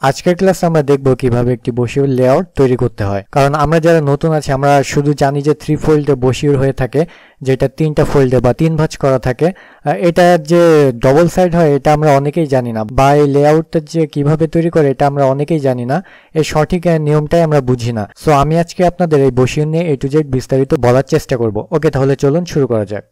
আজকের ক্লাসে আমরা দেখব কিভাবে একটি বসিউর লেআউট তৈরি করতে হয়। কারণ আমরা যারা নতুন আছি আমরা শুধু জানি যে 3 ফোল্ডে বসিউর হয়ে থাকে, যেটা 3টা ফোল্ডে বা 3 ভাঁজ করা থাকে। এটা যে ডবল সাইড হয় এটা আমরা অনেকেই জানি না, বা এই লেআউটটা যে কিভাবে তৈরি করে এটা আমরা অনেকেই জানি না। এই সঠিক নিয়মটাই আমরা বুঝি না। সো আমি আজকে আপনাদের এই বসিউর নিয়ে A to Z বিস্তারিত বলার চেষ্টা করব। ওকে, তাহলে চলুন শুরু করা যাক।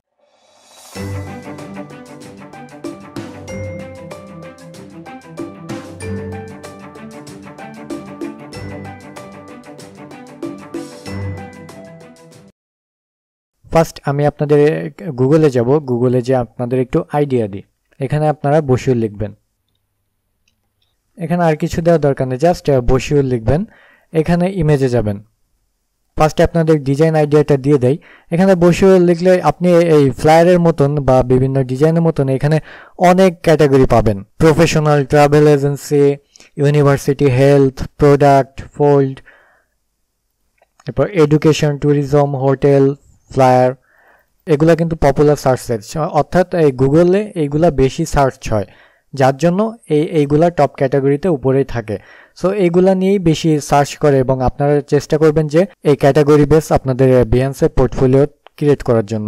ফার্স্ট আমি আপনাদের গুগলে যাব, গুগলে যে আপনাদের একটু আইডিয়া দিই। এখানে আপনারা বসিউর লিখবেন, এখানে আর কিছু দেওয়ার দরকার নেই, জাস্ট বসিউর লিখবেন। এখানে ইমেজে যাবেন, ফার্স্টে আপনাদের ডিজাইন আইডিয়াটা দিয়ে দেয়। এখানে বসিউর লিখলে আপনি এই ফ্লায়ারের মতন বা বিভিন্ন ডিজাইনের মতন এখানে অনেক ক্যাটাগরি পাবেন। Professional, travel agency, university, health, product, fold, এরপর এডুকেশন, ট্যুরিজম, হোটেল, ফ্লায়ার। এগুলা কিন্তু পপুলার সার্চ সেট, অর্থাৎ এই গুগলে এইগুলা বেশি সার্চ হয়, যার জন্য এইগুলা টপ ক্যাটাগরিতে উপরেই থাকে। সো এইগুলা নিয়েই বেশি সার্চ করে এবং আপনারা চেষ্টা করবেন যে এই ক্যাটাগরি বেস আপনাদের বিহান্সে পোর্টফোলিও ক্রিয়েট করার জন্য।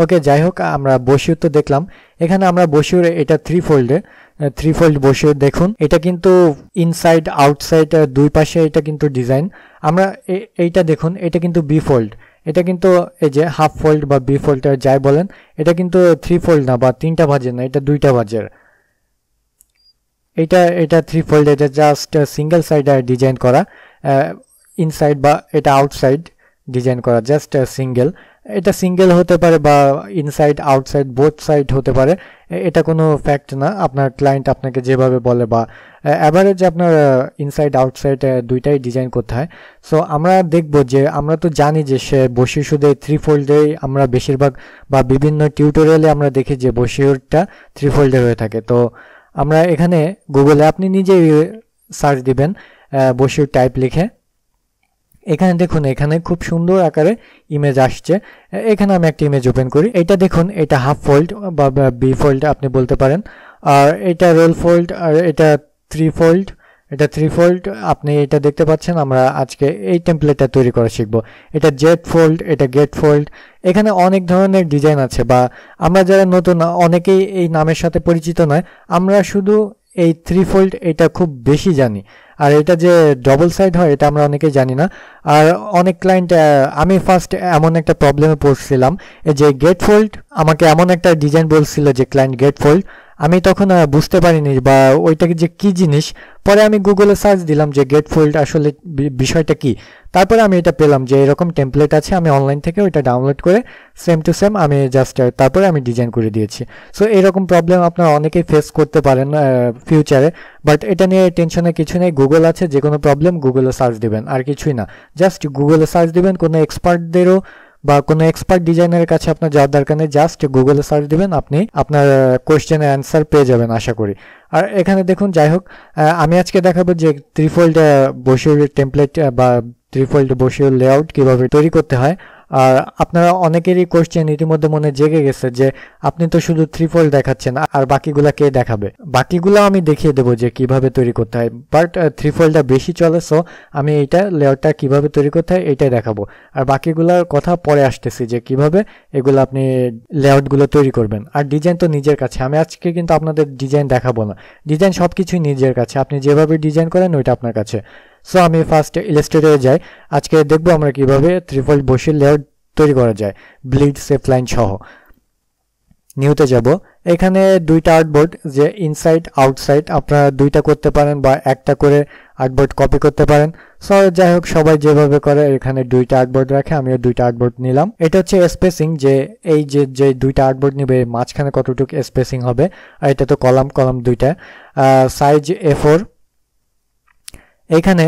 ওকে, যাই হোক, আমরা বসিউর তো দেখলাম। এখানে আমরা বসিউর এটা 3 ফোল্ডে, 3 ফোল্ড বসিউর দেখুন। এটা কিন্তু ইনসাইড আউটসাইড দুই পাশে এটা কিন্তু ডিজাইন। আমরা এইটা দেখুন, এটা কিন্তু বি ফোল্ড। এটা কিন্তু এই যে হাফ ফোল্ড বা বি ফোল্ড যাই বলেন, এটা কিন্তু 3 ফোল্ড না বা 3টা ভাঁজের না, এটা 2টা ভাঁজের। এটা 3 ফোল্ড, এটা জাস্ট সিঙ্গেল সাইড ডিজাইন করা, ইনসাইড বা এটা আউটসাইড ডিজাইন করা, জাস্ট সিঙ্গেল। এটা সিঙ্গেল হতে পারে বা ইনসাইড আউটসাইড বোথ সাইড হতে পারে, এটা কোনো ফ্যাক্ট না। আপনার ক্লায়েন্ট আপনাকে যেভাবে বলে বা অ্যাভারেজ আপনার ইনসাইড আউটসাইড দুইটাই ডিজাইন করতে হয়। সো আমরা দেখব যে আমরা তো জানি যে সে বসিউর শুধু 3 ফোল্ডেই আমরা বেশিরভাগ বা বিভিন্ন টিউটোরিয়ালে আমরা দেখি যে বসিউরটা 3 ফোল্ডের হয়ে থাকে। তো আমরা এখানে গুগলে আপনি নিজেই সার্চ দিবেন বসিউর টাইপ লিখে। এখানে দেখুন, এখানে খুব সুন্দর আকারে ইমেজ আসছে। এখানে আমি একটা ইমেজ ওপেন করি। এটা দেখুন, এটা হাফ ফোল্ড বা বি ফোল্ড আপনি বলতে পারেন, আর এটা রোল ফোল্ড, আর এটা 3 ফোল্ড। এটা 3 ফোল্ড আপনি এটা দেখতে পাচ্ছেন। আমরা আজকে এই টেমপ্লেটটা তৈরি করা শিখব। এটা জেড ফোল্ড, এটা গেট ফোল্ড। এখানে অনেক ধরনের ডিজাইন আছে, বা আমরা যারা নতুন অনেকেই এই নামের সাথে পরিচিত নয়। আমরা শুধু এই 3 ফোল্ড এটা খুব বেশি জানি, আর এটা যে ডবল সাইড হয় এটা আমরা অনেকেই জানি না। আর অনেক ক্লায়েন্ট, আমি ফার্স্ট এমন একটা প্রবলেমে পড়ছিলাম যে গেট ফোল্ড, আমাকে এমন একটা ডিজাইন বলছিল যে ক্লায়েন্ট গেট ফোল্ড, আমি তখন বুঝতে পারিনি বা ওইটাকে যে কি জিনিস। পরে আমি গুগলে সার্চ দিলাম যে গেট ফোল্ড আসলে বিষয়টা কি। তারপরে আমি এটা পেলাম যে এরকম টেমপ্লেট আছে, আমি অনলাইন থেকে ওইটা ডাউনলোড করে সেম টু সেম আমি জাস্ট তারপরে আমি ডিজাইন করে দিয়েছি। সো এরকম প্রবলেম আপনারা অনেকেই ফেস করতে পারেন ফিউচারে, বাট এটা নিয়ে টেনশনের কিছু নেই। গুগল আছে, যে কোনো প্রবলেম গুগলে সার্চ দিবেন, আর কিছুই না। জাস্ট গুগলে সার্চ দিবেন, কোনো এক্সপার্টদেরও বা কোনো এক্সপার্ট ডিজাইনারের কাছে আপনার যাওয়ার দরকার নেই। জাস্ট গুগলে সার্চ দিবেন, আপনি আপনার কোয়েশ্চেনের অ্যান্সার পেয়ে যাবেন আশা করি। আর এখানে দেখুন, যাই হোক, আমি আজকে দেখাবো যে 3 ফোল্ড বসিউর টেমপ্লেট বা 3 ফোল্ড বসিউর লেআউট কিভাবে তৈরি করতে হয়। আর আপনারা অনেকেরই কোশ্চেন ইতিমধ্যে মনে জেগে গেছে যে আপনি তো শুধু 3 ফোল্ড দেখাচ্ছেন, আর বাকিগুলা কে দেখাবে? বাকিগুলো আমি দেখিয়ে দেবো যে কিভাবে তৈরি করতে হয়, বাট 3 ফোল্ডটা বেশি চলে। সো আমি এইটা লেআউটটা কিভাবে তৈরি করতে হয় এইটাই দেখাবো, আর বাকিগুলোর কথা পরে আসতেছি যে কিভাবে এগুলো আপনি লেআউটগুলো তৈরি করবেন। আর ডিজাইন তো নিজের কাছে, আমি আজকে কিন্তু আপনাদের ডিজাইন দেখাবো না। ডিজাইন সব কিছুই নিজের কাছে, আপনি যেভাবে ডিজাইন করেন ওইটা আপনার কাছে। সো আমি ফার্স্ট ইলাস্ট্রেটরে যাই। আজকে দেখবো আমরা কিভাবে 3 ফোল্ড বসিউর লেআউট তৈরি করা যায় ব্লিড সেফ লাইন সহ। নিউতে যাব। এখানে 2টা আর্টবোর্ড, যে ইনসাইড আউটসাইড, আপনারা 2টা করতে পারেন বা একটা করে আর্টবোর্ড কপি করতে পারেন। সো যাই হোক, সবাই যেভাবে করে এখানে 2টা আর্টবোর্ড রাখে, আমিও 2টা আর্টবোর্ড নিলাম। এটা হচ্ছে স্পেসিং, যে এই যে 2টা আর্টবোর্ড নিবে মাঝখানে কতটুকু স্পেসিং হবে। আর এটা তো কলাম 2টা। Size A4। এখানে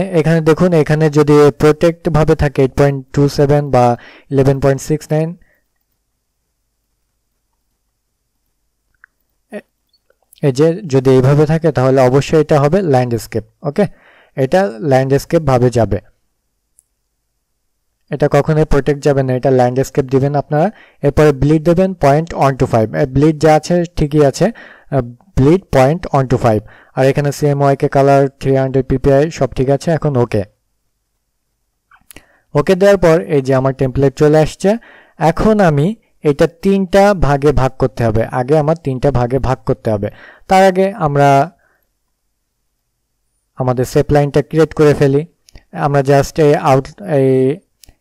দেখুন, এখানে যদি প্রোটেক্ট ভাবে থাকে 8.27 বা 11.69, এই যে যদি এইভাবে থাকে তাহলে অবশ্যই এটা হবে ল্যান্ডস্কেপ। ওকে, এটা ল্যান্ডস্কেপ ভাবে যাবে, এটা কখনোই প্রোটেক্ট যাবে না, এটা ল্যান্ডস্কেপ দিবেন আপনারা। এরপরে ব্লিড দেবেন 0.125, ব্লিড যা আছে ঠিকই আছে, ব্লিড 0.125। আর এখানে CMYK কালার 300 ppi সব ঠিক আছে। এখন ওকে ওকে দেওয়ার পর এই যে আমার টেমপ্লেট চলে আসছে। এখন আমি এটা তিনটা ভাগে ভাগ করতে হবে, আগে আমার তিনটা ভাগে ভাগ করতে হবে। তার আগে আমরা আমাদের সেপ লাইনটা ক্রিয়েট করে ফেলি। আমরা জাস্ট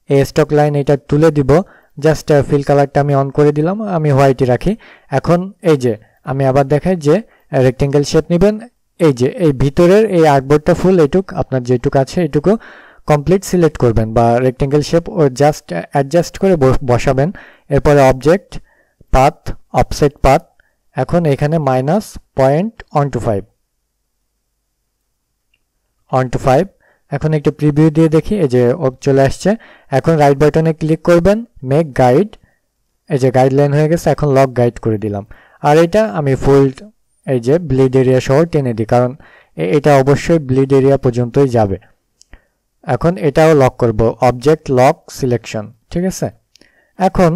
এই স্টক লাইন এটা তুলে দিব, জাস্ট ফিল কালারটা আমি অন করে দিলাম, আমি হোয়াইটই রাখি। এখন এই যে আমি আবার দেখাই যে রেক্টেঙ্গেল শেপ নেবেন, এই যে এই ভিতরের এই আর্টবোর্ডটা ফুল এটুক আপনার যেটুক আছে এটুকু কমপ্লিট সিলেক্ট করবেন বা রেক্টেঙ্গেল শেপ ও জাস্ট অ্যাডজাস্ট করে বসাবেন। এরপরে অবজেক্ট পাথ অফসেট পাথ, এখন এখানে -0.125 125। এখন একটু প্রিভিউ দিয়ে দেখি, এই যে চলে আসছে। এখন রাইট বাটনে ক্লিক করবেন, মেক গাইড, এই যে গাইডলাইন হয়ে গেছে। এখন লক গাইড করে দিলাম। আর এটা আমি ফুল এই যে ব্লিড এরিয়া সহ টেনে দিই, কারণ এটা অবশ্যই ব্লিড এরিয়া পর্যন্তই যাবে। এখন এটাও লক করব, অবজেক্ট লক সিলেকশন, ঠিক আছে। এখন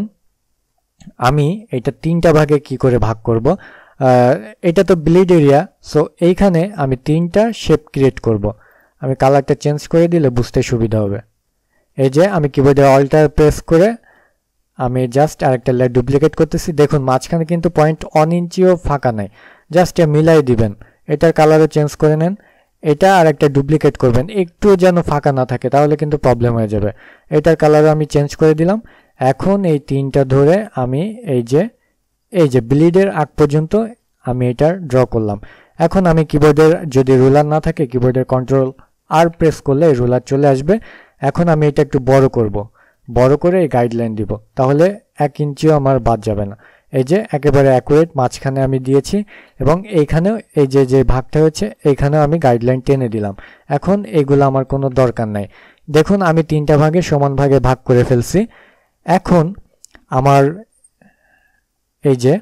আমি এটা তিনটা ভাগে কি করে ভাগ করব, এটা তো ব্লিড এরিয়া, সো এইখানে আমি তিনটা শেপ ক্রিয়েট করব। আমি কালারটা চেঞ্জ করে দিলে বুঝতে সুবিধা হবে। এই যে আমি কিবোর্ডে অল্টার প্রেস করে আমি জাস্ট আরেকটা লেয়ার ডুপ্লিকেট করতেছি। দেখুন মাঝখানে কিন্তু 0.1 ইঞ্চিও ফাঁকা নাই, জাস্ট মিলাই দিবেন। এটার কালারও চেঞ্জ করে নেন, এটা আর একটা ডুপ্লিকেট করবেন, একটু যেন ফাঁকা না থাকে, তাহলে কিন্তু প্রবলেম হয়ে যাবে। এটার কালারও আমি চেঞ্জ করে দিলাম। এখন এই তিনটা ধরে আমি এই যে ব্লিডের আগ পর্যন্ত আমি এটা ড্র করলাম। এখন আমি কিবোর্ডের যদি রুলার না থাকে কিবোর্ডের Ctrl+R প্রেস করলে এই রুলার চলে আসবে। এখন আমি এটা একটু বড় করব, বড় করে এই গাইডলাইন দিব, তাহলে 1 ইঞ্চিও আমার বাদ যাবে না। এই যে একেবারে অ্যাকুরেট মাঝখানে আমি দিয়েছি, এবং এইখানেও এই যে ভাগটা হচ্ছে এইখানেও আমি গাইডলাইন টেনে দিলাম। এখন এগুলো আমার কোনো দরকার নাই। দেখুন আমি তিনটা ভাগে সমান ভাগে ভাগ করে ফেলছি। এখন আমার এই যে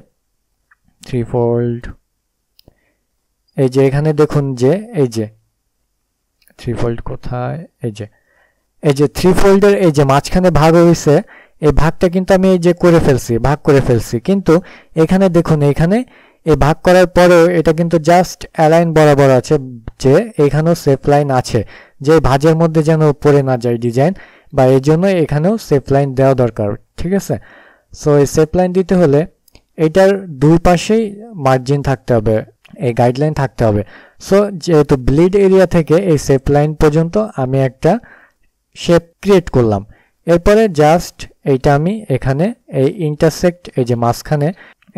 থ্রিফোল্ড, এই যে এখানে দেখুন যে এই যে থ্রিফোল্ড কোথায়, এই যে থ্রিফোল্ডের এই যে মাঝখানে ভাগ হয়েছে, এই ভাগটা কিন্তু আমি এই যে ভাগ করে ফেলছি। কিন্তু এখানে দেখুন, এখানে এই ভাগ করার পরেও এটা কিন্তু জাস্ট অ্যালাইন বরাবর আছে, যে এখানেও সেফ লাইন আছে, যে ভাঁজের মধ্যে যেন পড়ে না যায় ডিজাইন, বা এই জন্য এখানেও সেফ লাইন দেওয়া দরকার, ঠিক আছে। সো এই সেফ লাইন দিতে হলে এটার দুই পাশেই মার্জিন থাকতে হবে, এই গাইডলাইন থাকতে হবে। সো যেহেতু ব্লিড এরিয়া থেকে এই সেফ লাইন পর্যন্ত আমি একটা শেপ ক্রিয়েট করলাম। এরপরে জাস্ট এইটা আমি এখানে এই ইন্টারসেক্ট, এই যে মাঝখানে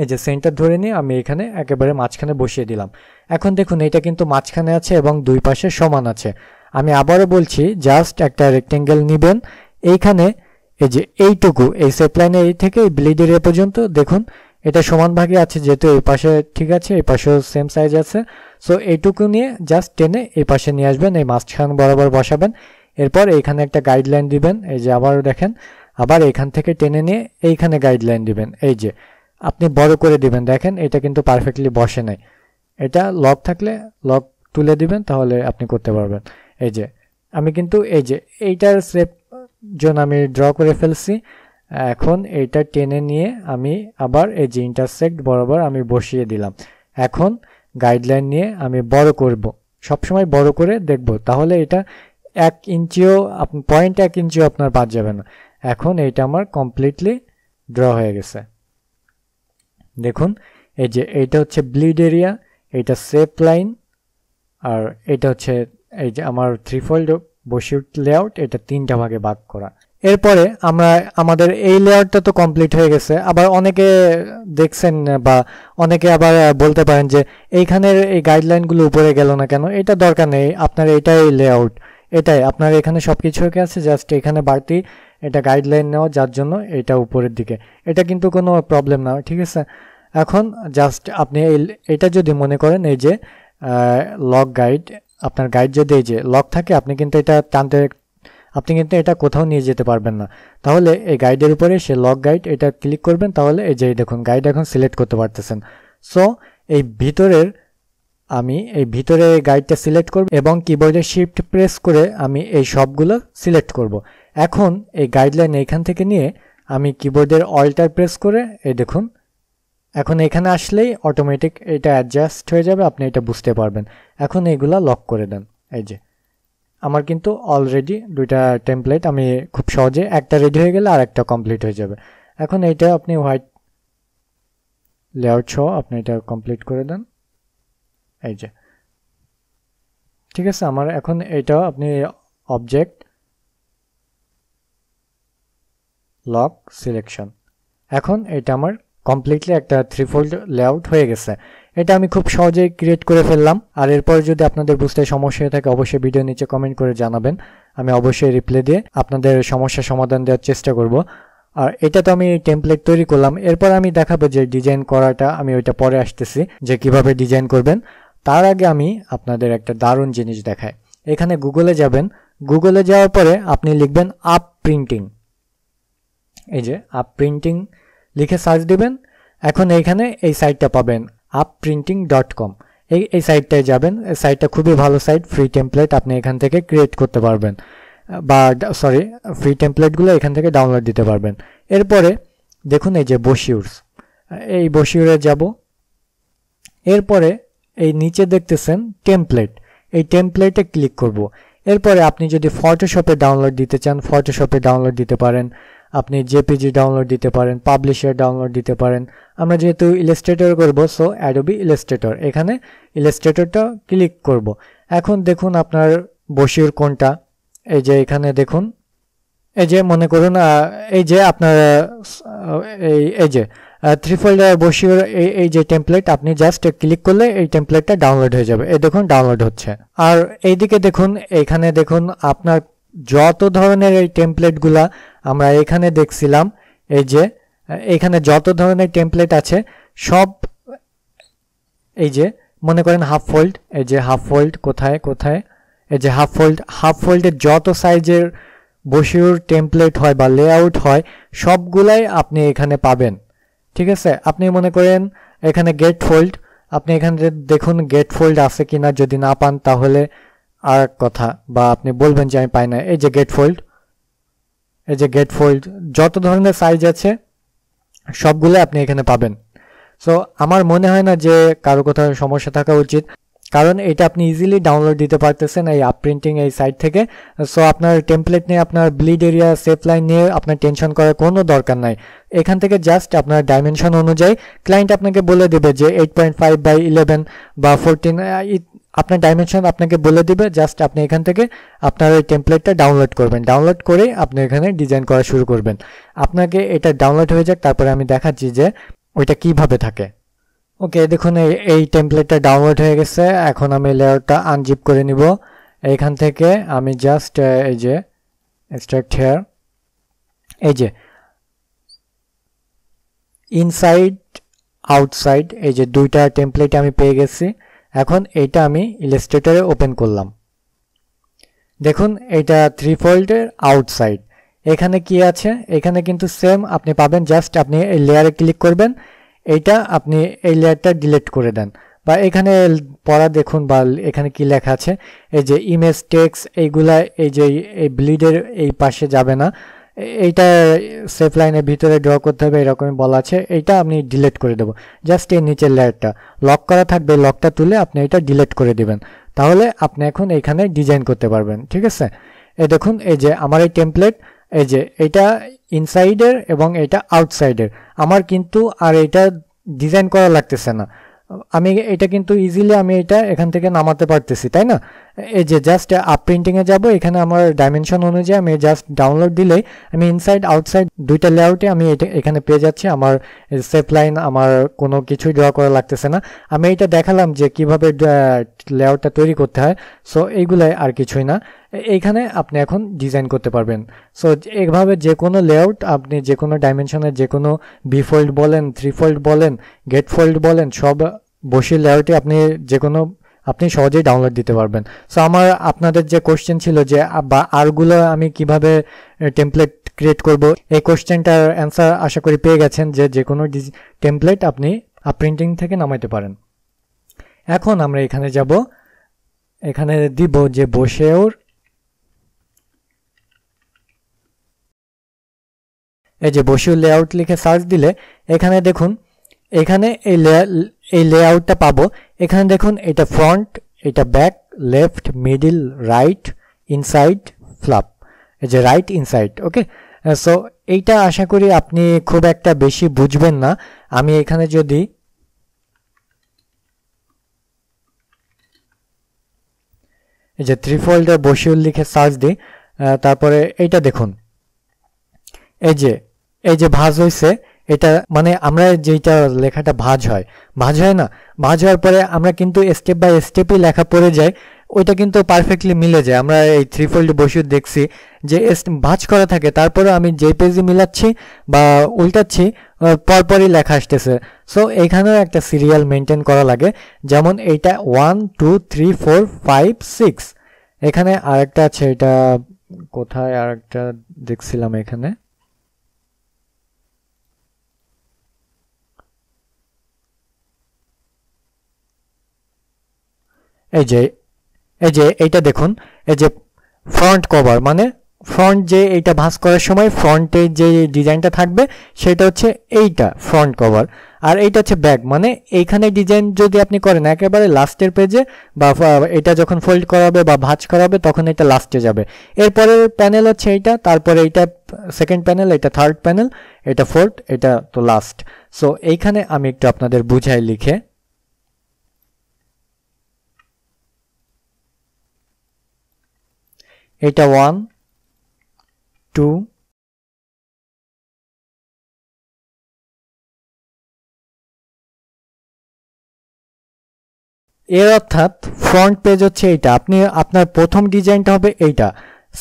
এই যে সেন্টার ধরে নিয়ে আমি এখানে একেবারে মাঝখানে বসিয়ে দিলাম। এখন দেখুন এটা কিন্তু মাঝখানে আছে এবং দুই পাশে সমান আছে। আমি আবারও বলছি, জাস্ট একটা রেক্টেঙ্গেল নেবেন, এইখানে এই যে এইটুকু এই সেপ লাইনে এই থেকে এই ব্লিড এরিয়া পর্যন্ত দেখুন এটা সমান ভাগে আছে, যেহেতু এই পাশে ঠিক আছে, এই পাশেও সেম সাইজ আছে। সো এইটুকু নিয়ে জাস্ট টেনে এই পাশে নিয়ে আসবেন, এই মাঝখান বরাবর বসাবেন। এরপর এইখানে একটা গাইডলাইন দিবেন, এই যে আবারও দেখেন, আবার এইখান থেকে টেনে নিয়ে এইখানে গাইডলাইন দিবেন, এই যে আপনি বড় করে দিবেন। দেখেন এটা কিন্তু পারফেক্টলি বসে নাই, এটা লক থাকলে লক তুলে দিবেন, তাহলে আপনি করতে পারবেন। এই যে আমি কিন্তু এই যে এইটার শেপ জন্য আমি ড্র করে ফেলছি। এখন এইটা টেনে নিয়ে আমি আবার এই যে ইন্টারসেক্ট বরাবর আমি বসিয়ে দিলাম। এখন গাইডলাইন নিয়ে আমি বড় করব, সবসময় বড় করে দেখব, তাহলে এটা 1 ইঞ্চিও 0.1 ইঞ্চিও আপনার বাদ যাবে না। এখন এইটা আমার কমপ্লিটলি ড্র হয়ে গেছে। দেখুন এই যে এইটা হচ্ছে ব্লিড এরিয়া, এইটা সেপ লাইন, আর এটা হচ্ছে এই যে আমার থ্রিফোল্ড বশিউট লেআউট, এটা তিনটা ভাগে ভাগ করা। এরপরে আমরা আমাদের এই লেআউটটা তো কমপ্লিট হয়ে গেছে। আবার অনেকে দেখছেন বা অনেকে আবার বলতে পারেন যে এইখানের এই গাইডলাইনগুলো উপরে গেল না কেন, এটা দরকার নেই, আপনার এটাই লেআউট, এটাই আপনার এখানে সবকিছু হয়ে আছে, জাস্ট এখানে বাড়তি এটা গাইডলাইন নেওয়া, যার জন্য এটা উপরের দিকে, এটা কিন্তু কোনো প্রবলেম না, ঠিক আছে। এখন জাস্ট আপনি এটা যদি মনে করেন এই যে লক গাইড, আপনার গাইড যদি এই যে লক থাকে, আপনি কিন্তু এটা টানতে, আপনি কিন্তু এটা কোথাও নিয়ে যেতে পারবেন না। তাহলে এই গাইডের উপরে সে লক গাইড এটা ক্লিক করবেন, তাহলে এই যে দেখুন গাইড এখন সিলেক্ট করতে পারতেছেন। সো এই ভিতরের আমি এই ভিতরে গাইডটা সিলেক্ট করব এবং কিবোর্ডে শিফট প্রেস করে আমি এই সবগুলো সিলেক্ট করব। এখন এই গাইডলাইন এইখান থেকে নিয়ে আমি কিবোর্ডের অল্টার প্রেস করে এই দেখুন এখন এখানে আসলেই অটোমেটিক এটা অ্যাডজাস্ট হয়ে যাবে, আপনি এটা বুঝতে পারবেন। এখন এগুলা লক করে দেন। এই যে আমার কিন্তু অলরেডি দুইটা টেমপ্লেট, আমি খুব সহজে একটা রেডি হয়ে গেলে আর একটা কমপ্লিট হয়ে যাবে। এখন এইটা আপনি হোয়াইট লেআউট সহ আপনি এটা কমপ্লিট করে দেন। এই যে ঠিক আছে, আমার এখন এইটাও আপনি অবজেক্ট লক সিলেকশন, এখন এটা আমার কমপ্লিটলি একটা 3-fold লেআউট হয়ে গেছে। এটা আমি খুব সহজেই ক্রিয়েট করে ফেললাম। আর এরপর যদি আপনাদের বুঝতে সমস্যা হয়ে থাকে অবশ্যই ভিডিও নিচে কমেন্ট করে জানাবেন, আমি অবশ্যই রিপ্লাই দিয়ে আপনাদের সমস্যার সমাধান দেওয়ার চেষ্টা করব। আর এটা তো আমি টেমপ্লেট তৈরি করলাম, এরপর আমি দেখাবো যে ডিজাইন করাটা, আমি ওইটা পরে আসতেছি যে কিভাবে ডিজাইন করবেন। তার আগে আমি আপনাদের একটা দারুণ জিনিস দেখাই। এখানে গুগলে যাবেন, গুগলে যাওয়ার পরে আপনি লিখবেন আপ প্রিন্টিং। এই যে আপ প্রিন্টিং লিখে সার্চ দিবেন, এখন এইখানে এই সাইটটা পাবেন apprinting.com। এই সাইটটায় যাবেন, এই সাইটটা খুবই ভালো সাইট, ফ্রি টেমপ্লেট আপনি এখান থেকে ক্রিয়েট করতে পারবেন, বা সরি ফ্রি টেমপ্লেটগুলো এখান থেকে ডাউনলোড দিতে পারবেন। এরপরে দেখুন এই যে বসিউরস, এই বসিউরে যাব। এরপরে এই নিচে দেখতেছেন টেমপ্লেট, এই টেমপ্লেটে ক্লিক করব। এরপরে আপনি যদি ফটোশপে ডাউনলোড দিতে চান ফটোশপে ডাউনলোড দিতে পারেন, আপনি জেপিজি ডাউনলোড দিতে পারেন, পাবলিশার ডাউনলোড দিতে পারেন। আমরা যেহেতু ইলাস্ট্রেটর করব সো অ্যাডোবি ইলাস্ট্রেটর, এখানে ইলাস্ট্রেটরটা ক্লিক করব। এখন দেখুন আপনার বসিউর কোনটা, এই যে এখানে দেখুন, এই যে মনে করুন এই যে আপনার এই যে 3-fold বসিউর এই যে টেমপ্লেট, আপনি জাস্ট ক্লিক করলে এই টেমপ্লেটটা ডাউনলোড হয়ে যাবে। এই দেখুন ডাউনলোড হচ্ছে। আর এইদিকে দেখুন, এখানে দেখুন আপনার যত ধরনের এই টেমপ্লেটগুলা আমরা এখানে দেখছিলাম, এই যে এখানে যত ধরনের টেমপ্লেট আছে সব, এই যে মনে করেন হাফ ফোল্ড, এই যে হাফ ফোল্ড কোথায় কোথায়, এই যে হাফ ফোল্ডের যত সাইজের বসিউর টেমপ্লেট হয় বা লেআউট হয় সবগুলাই আপনি এখানে পাবেন। ঠিক আছে, আপনি মনে করেন এখানে গেট ফোল্ড, আপনি এখানে দেখুন গেট ফোল্ড আছে কিনা, যদি না পান তাহলে আর কথা, বা আপনি বলবেন যে আমি পাই না। এই যে গেট ফোল্ড, এই যে গেট ফোল্ড যত ধরনের সাইজ আছে সবগুলো আপনি এখানে পাবেন। সো আমার মনে হয় না যে কারো কোথাও সমস্যা থাকা উচিত, কারণ এটা আপনি ইজিলি ডাউনলোড দিতে পারতেছেন এই আপ প্রিন্টিং এই সাইট থেকে। সো আপনার টেমপ্লেট নিয়ে, আপনার ব্লিড এরিয়া সেফ লাইন নিয়ে আপনার টেনশন করার কোনো দরকার নাই। এখান থেকে জাস্ট আপনার ডাইমেনশন অনুযায়ী ক্লায়েন্ট আপনাকে বলে দেবে যে 8.5/11 বা 14, আপনার ডাইমেনশন আপনাকে বলে দিবে, জাস্ট আপনি এখান থেকে আপনার ওই টেমপ্লেটটা ডাউনলোড করবেন, ডাউনলোড করে আপনি এখানে ডিজাইন করা শুরু করবেন। আপনাকে এটা ডাউনলোড হয়ে যাক, তারপরে আমি দেখাচ্ছি যে ওইটা কিভাবে থাকে। ওকে, দেখুন এই টেমপ্লেটটা ডাউনলোড হয়ে গেছে। এখন আমি লেয়ারটা আনজিপ করে নিব। এইখান থেকে আমি জাস্ট এই যে এক্সট্রাক্ট হেয়ার, এই যে ইনসাইড আউটসাইড, এই যে দুইটা টেমপ্লেট আমি পেয়ে গেছি। এখন এইটা আমি ইলাস্ট্রেটরে ওপেন করলাম, দেখুন এইটা 3-fold আউটসাইড। এখানে কি আছে, এখানে কিন্তু সেম আপনি পাবেন, জাস্ট আপনি এই লেয়ারে ক্লিক করবেন, এইটা আপনি এই লেয়ারটা ডিলিট করে দেন, বা এখানে পড়া দেখুন, বা এখানে কি লেখা আছে, এই যে ইমেজ টেক্সট এইগুলা, এই যে এই ব্লিডের এই পাশে যাবে না, এইটা সেফ লাইনের ভিতরে ড্র করতে হবে এরকমই বলা আছে। এইটা আপনি ডিলিট করে দেবো, জাস্ট এই নিচের লেয়ারটা লক করা থাকবে, লকটা তুলে আপনি এটা ডিলিট করে দিবেন, তাহলে আপনি এখন এইখানে ডিজাইন করতে পারবেন। ঠিক আছে, এই দেখুন এই যে আমার এই টেমপ্লেট, এই যে এটা ইনসাইডের এবং এটা আউটসাইডের, আমার কিন্তু আর এটা ডিজাইন করা লাগতেছে না, আমি এটা কিন্তু ইজিলি আমি এটা এখান থেকে নামাতে পারতেছি, তাই না? এই যে জাস্ট আপ প্রিন্টিংয়ে যাব, এখানে আমার ডাইমেনশন অনুযায়ী আমি জাস্ট ডাউনলোড দিলেই আমি ইনসাইড আউটসাইড দুইটা লেআউটে আমি এটা এখানে পেয়ে যাচ্ছি। আমার সেফ লাইন, আমার কোনো কিছুই ড্র করা লাগতেছে না। আমি এটা দেখালাম যে কিভাবে লেআউটটা তৈরি করতে হয়, সো এইগুলাই আর কিছুই না। এইখানে আপনি এখন ডিজাইন করতে পারবেন। সো এইভাবে যে কোনো লেআউট আপনি যে কোনো ডাইমেনশনের, যে কোনো বি-ফোল্ড বলেন, 3-fold বলেন, গেট ফোল্ড বলেন, সব বসির লেআউটে আপনি যে কোনো আপনি সহজেই ডাউনলোড দিতে পারবেন। সো আমার আপনাদের যে কোশ্চেন ছিল যে বা আরগুলো আমি কিভাবে টেমপ্লেট ক্রিয়েট করব, এই কোশ্চেনটার অ্যান্সার আশা করি পেয়ে গেছেন যে যে কোনো টেমপ্লেট আপনি প্রিন্টিং থেকে নামাইতে পারেন। এখন আমরা এখানে যাব, এখানে দিব যে বসেওর, এই যে বসিউর লেআউট লিখে সার্চ দিলে এখানে দেখুন এখানে এই লেআউটটা পাবো। এখানে দেখুন এটা ফ্রন্ট, এটা back, left, middle, right, inside, flap, এই যে রাইট ইনসাইড। ওকে, সো এইটা আশা করি আপনি খুব একটা বেশি বুঝবেন না। আমি এখানে যদি এই যে থ্রি ফোল্ডার বসিউল লিখে সার্চ দিই, তারপরে এইটা দেখুন, এই যে ভাঁজ হয়েছে, এটা মানে আমরা যেটা লেখাটা ভাঁজ হয় না, ভাঁজ হওয়ার পরে আমরা কিন্তু স্টেপ বাই স্টেপই লেখা পড়ে যায়, ওইটা কিন্তু পারফেক্টলি মিলে যায়। আমরা এই থ্রি ফোল্ড বসিয়ে দেখছি যে ভাঁজ করা থাকে, তারপরে আমি যে পেজে মিলাচ্ছি বা উল্টাচ্ছি পরপরই লেখা আসতেছে। সো এখানেও একটা সিরিয়াল মেনটেন করা লাগে, যেমন এইটা 1 2 3 4 5 6। এখানে আরেকটা আছে, এটা কোথায় আরেকটা দেখছিলাম, এখানে এই যে এইটা দেখুন, এই যে ফ্রন্ট কভার, মানে ফ্রন্ট যে এইটা ভাঁজ করার সময় ফ্রন্টে যে ডিজাইনটা থাকবে সেটা হচ্ছে এইটা ফ্রন্ট কভার, আর এইটা হচ্ছে ব্যাক, মানে এইখানে ডিজাইন যদি আপনি করেন একেবারে লাস্টের পেজে বা এটা যখন ফোল্ড করাবে বা ভাঁজ করাবে তখন এটা লাস্টে যাবে। এরপরের প্যানেল হচ্ছে এইটা, তারপরে এইটা সেকেন্ড প্যানেল, এটা থার্ড প্যানেল, এটা ফোর্থ, এটা তো লাস্ট। সো এইখানে আমি একটু আপনাদের বুঝাই লিখে, এটা 1 2 এর অর্থাৎ ফ্রন্ট পেজ হচ্ছে এইটা, আপনি আপনার প্রথম ডিজাইনটা হবে এইটা,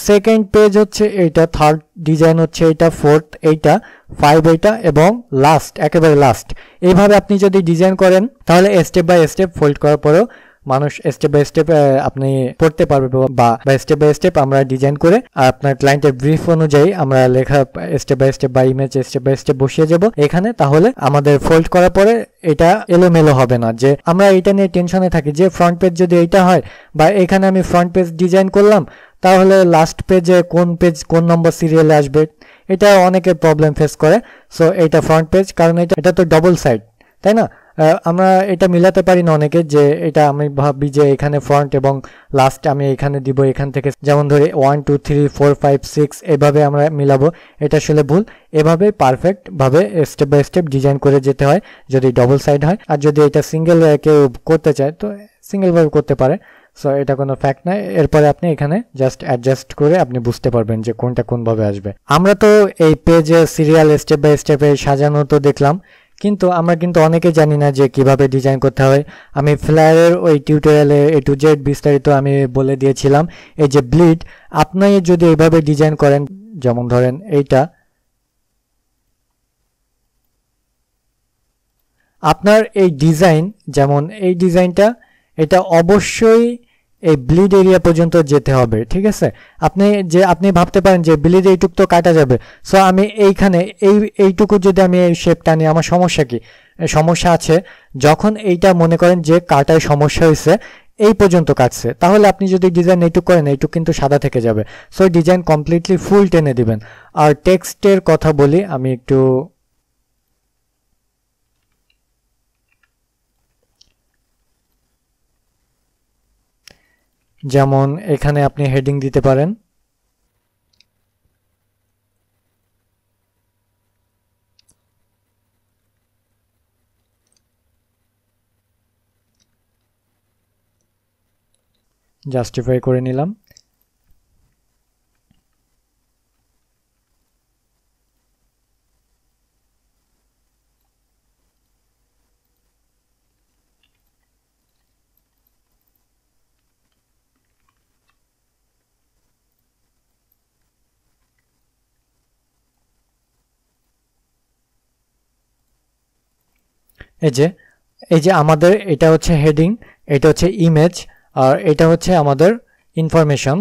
সেকেন্ড পেজ হচ্ছে এইটা, থার্ড ডিজাইন হচ্ছে এইটা, ফোর্থ এইটা, 5 এইটা, এবং লাস্ট একেবারে লাস্ট। এইভাবে আপনি যদি ডিজাইন করেন তাহলে স্টেপ বাই স্টেপ ফোল্ড করার পরেও মানুষ স্টেপ বাই স্টেপ আপনি পড়তে পারবে, বা স্টেপ বাই স্টেপ আমরা ডিজাইন করে আপনার ক্লায়েন্টের ব্রিফ অনুযায়ী আমরা লেখা স্টেপ বাই স্টেপ বা ইমেজ স্টেপ বাই স্টেপ বসিয়ে যাব এখানে। তাহলে আমাদের ফোল্ড করার পরে এটা এলোমেলো হবে না, যে আমরা এটা নিয়ে টেনশনে থাকি যে ফ্রন্ট পেজ যদি এইটা হয়, বা এখানে আমি ফ্রন্ট পেজ ডিজাইন করলাম তাহলে লাস্ট পেজে কোন নম্বর সিরিয়ালে আসবে, এটা অনেকে প্রবলেম ফেস করে। সো এটা ফ্রন্ট পেজ, কারণ এটা তো ডবল সাইড, তাই না? আমরা এটা মিলাতে পারি না অনেকে, যে এটা আমি ভাবি যে এখানে ফ্রন্ট এবং লাস্ট আমি এখানে দিব, এখান থেকে যেমন ধরে 1 2 3 4 5 6 এভাবে আমরা মিলাবো, এটা আসলে ভুল। এভাবে পারফেক্ট ভাবে স্টেপ বাই স্টেপ ডিজাইন করে যেতে হয় যদি ডবল সাইড হয়। আর যদি এটা সিঙ্গেল কেউ করতে চায় তো সিঙ্গেল ভাবে করতে পারে, সো এটা কোনো ফ্যাক্ট নাই। এরপরে আপনি এখানে জাস্ট অ্যাডজাস্ট করে আপনি বুঝতে পারবেন যে কোনটা কোনভাবে আসবে। আমরা তো এই পেজে সিরিয়াল স্টেপ বাই স্টেপে সাজানো তো দেখলাম, কিন্তু আমরা কিন্তু অনেকে জানি না যে কিভাবে ডিজাইন করতে হয়। আমি ফ্লায়ারের ওই টিউটোরিয়ালে A to Z বিস্তারিত আমি বলে দিয়েছিলাম। এই যে ব্লিড, আপনি যদি এইভাবে ডিজাইন করেন, যেমন ধরেন এইটা, আপনার এই ডিজাইন, যেমন এই ডিজাইনটা, এটা অবশ্যই এই ব্লিড এরিয়া পর্যন্ত যেতে হবে, ঠিক আছে? আপনি ভাবতে পারেন যে ব্লিড এইটুকু তো কাটা যাবে, সো আমি এইখানে এইটুকু যদি আমি এই শেপটা নিই, আমার সমস্যা কি? সমস্যা আছে যখন এইটা মনে করেন যে কাটায় সমস্যা হয়েছে, এই পর্যন্ত কাটছে, তাহলে আপনি যদি ডিজাইন এইটুকু করেন এইটুকু কিন্তু সাদা থেকে যাবে। সো ডিজাইন কমপ্লিটলি ফুল টেনে দিবেন। আর টেক্সটের কথা বলি আমি একটু, যেমন এখানে আপনি হেডিং দিতে পারেন, জাস্টিফাই করে নিলাম। এই যে আমাদের এটা হচ্ছে হেডিং, এটা হচ্ছে ইমেজ, আর এটা হচ্ছে আমাদের ইনফরমেশন।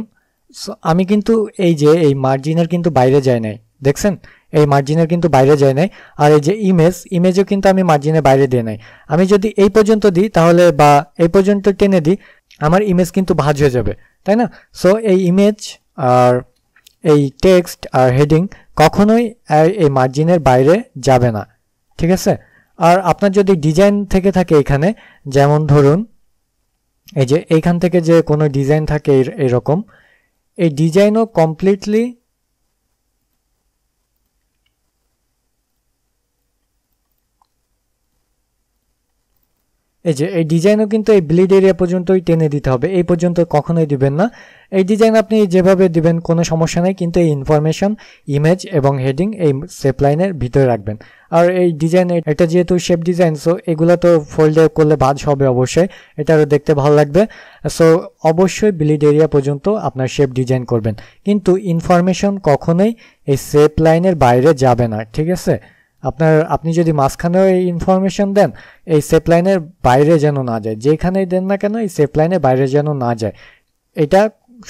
আমি কিন্তু এই যে এই মার্জিনের কিন্তু বাইরে যায় নাই, দেখছেন? এই মার্জিনের কিন্তু বাইরে যায় নাই। আর এই যে ইমেজও কিন্তু আমি মার্জিনের বাইরে দিয়ে নাই। আমি যদি এই পর্যন্ত দিই তাহলে, বা এই পর্যন্ত টেনে দিই, আমার ইমেজ কিন্তু ভাঁজ হয়ে যাবে, তাই না? সো এই ইমেজ আর এই টেক্সট আর হেডিং কখনোই এই মার্জিনের বাইরে যাবে না, ঠিক আছে? আর আপনার যদি ডিজাইন থেকে থাকে এখানে, যেমন ধরুন এই যে এইখান থেকে যে কোনো ডিজাইন থাকে এরকম, এই ডিজাইনও কমপ্লিটলি এই যে এই ডিজাইনও কিন্তু এই ব্লিড এরিয়া পর্যন্তই টেনে দিতে হবে, এই পর্যন্ত কখনোই দিবেন না। এই ডিজাইন আপনি যেভাবে দিবেন কোনো সমস্যা নেই, কিন্তু এই ইনফরমেশন, ইমেজ এবং হেডিং এই শেপ লাইনের ভিতরে রাখবেন। আর এই ডিজাইন, এটা যেহেতু শেপ ডিজাইন, সো এগুলো তো ফোল্ডে করলে ভাঁজ হবে অবশ্যই, এটারও দেখতে ভালো লাগবে। সো অবশ্যই ব্লিড এরিয়া পর্যন্ত আপনার শেপ ডিজাইন করবেন, কিন্তু ইনফরমেশন কখনোই এই শেপ লাইনের বাইরে যাবে না, ঠিক আছে? আপনি যদি মাঝখানেও এই ইনফরমেশন দেন, এই শেপ লাইনের বাইরে যেন না যায়, যেখানেই দেন না কেন এই শেপ লাইনের বাইরে যেন না যায়, এটা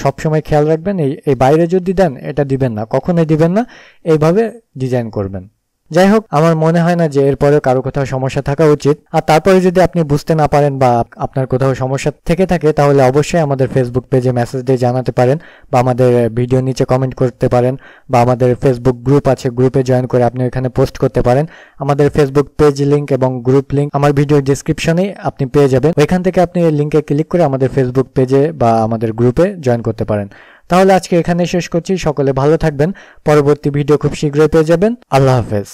সবসময় খেয়াল রাখবেন। এই বাইরে যদি দেন এটা দিবেন না, কখনোই দিবেন না, এইভাবে ডিজাইন করবেন। যাই হোক, আমার মনে হয় না যে এরপরে কারো কোথাও সমস্যা থাকা উচিত। আর তারপরে যদি আপনি বুঝতে না পারেন বা আপনার কোথাও সমস্যা থেকে থাকে, তাহলে অবশ্যই আমাদের ফেসবুক পেজে মেসেজ দিয়ে জানাতে পারেন, বা আমাদের ভিডিও নিচে কমেন্ট করতে পারেন, বা আমাদের ফেসবুক গ্রুপ আছে, গ্রুপে জয়েন করে আপনি এখানে পোস্ট করতে পারেন। আমাদের ফেসবুক পেজ লিঙ্ক এবং গ্রুপ লিঙ্ক আমার ভিডিও ডেসক্রিপশনে আপনি পেয়ে যাবেন, ওইখান থেকে আপনি এই লিঙ্কে ক্লিক করে আমাদের ফেসবুক পেজে বা আমাদের গ্রুপে জয়েন করতে পারেন। তাহলে আজকে এখানে শেষ করছি, সকলে ভালো থাকবেন, পরবর্তী ভিডিও খুব শীঘ্রই পেয়ে যাবেন। আল্লাহ হাফেজ।